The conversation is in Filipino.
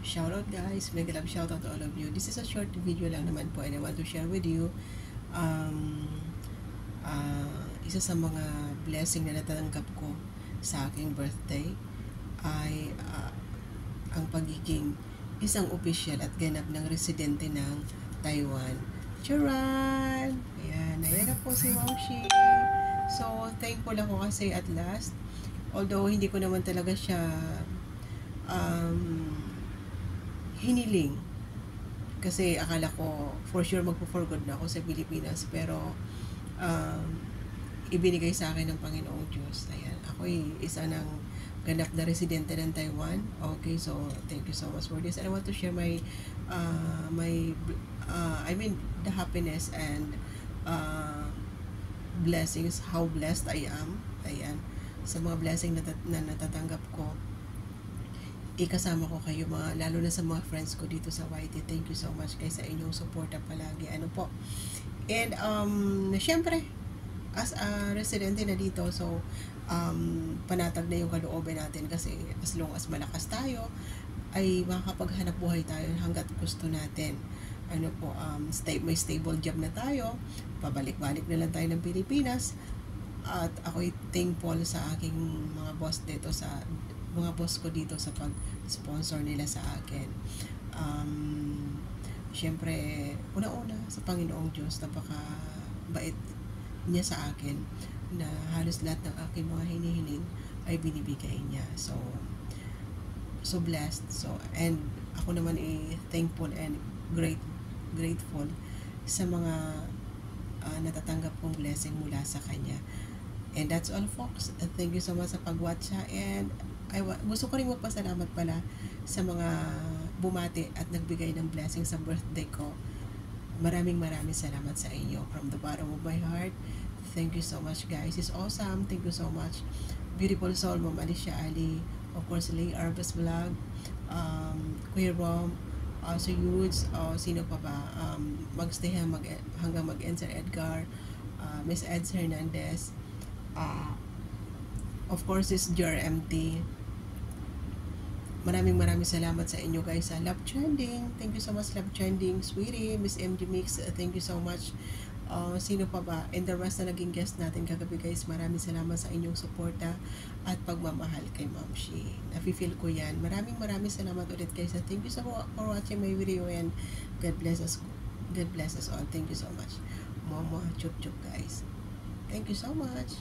Shoutout guys, mega love shoutout to all of you. This is a short video lang naman po and I want to share with you um, isa sa mga blessing na natanggap ko sa aking birthday ay ang pagiging isang official at ganap ng residente ng Taiwan. Charan! Ayan, ayan na po si Wangshi. So, thankful ako kasi at last, although hindi ko naman talaga siya hiniling kasi akala ko for sure magpo-for good na ako sa Pilipinas, pero ibinigay sa akin ng Panginoong Diyos. Ayan, ako isa ng ganap na residente ng Taiwan. Okay, so thank you so much for this. And I want to share my the happiness and blessings, how blessed I am. Ayan, sa mga blessing na natatanggap ko, ikasama ko kayo mga, lalo na sa mga friends ko dito sa YT. Thank you so much guys sa inyong suporta palagi. Ano po. And syempre, as a residente na dito, so panatag na yung kalooban natin kasi as long as malakas tayo, ay makakapaghanap buhay tayo hanggat gusto natin. Ano po, may stable job na tayo, pabalik-balik na lang tayo ng Pilipinas. At ako'y thankful sa aking mga boss dito, sa mga boss ko dito sa pag-sponsor nila sa akin. Syempre, una-una sa Panginoong Diyos, napaka-bait niya sa akin na halos lahat ng aking mga hinihiling ay binibigay niya. So blessed. So, and ako naman ay thankful and grateful sa mga natatanggap kong blessing mula sa Kanya. And that's all folks. Thank you so much sa pag-watch ha. And gusto ko rin magpasalamat pala sa mga bumati at nagbigay ng blessing sa birthday ko. Maraming salamat sa inyo from the bottom of my heart. Thank you so much guys. It's awesome. Thank you so much. Beautiful Soul, Ma'am Alicia Ali, of course Lay Arbas Vlog, Queer Rom, so Yudes, sino pa ba, magstay hanggang mag-end Sir Edgar, Miss Eds Hernandez, of course is JRMT. Maraming salamat sa inyo guys sa Love Trending. Thank you so much Love Trending, Sweetie, Miss MG Mix, thank you so much. Sino pa ba? And the rest na naging guest natin kagabi guys, maraming salamat sa inyong suporta at pagmamahal kay Ma'am Shi. Nafe-feel ko yan. Maraming salamat ulit guys. Thank you so much for watching my video and God bless us. God bless us all. Thank you so much. Mama, chup guys. Thank you so much.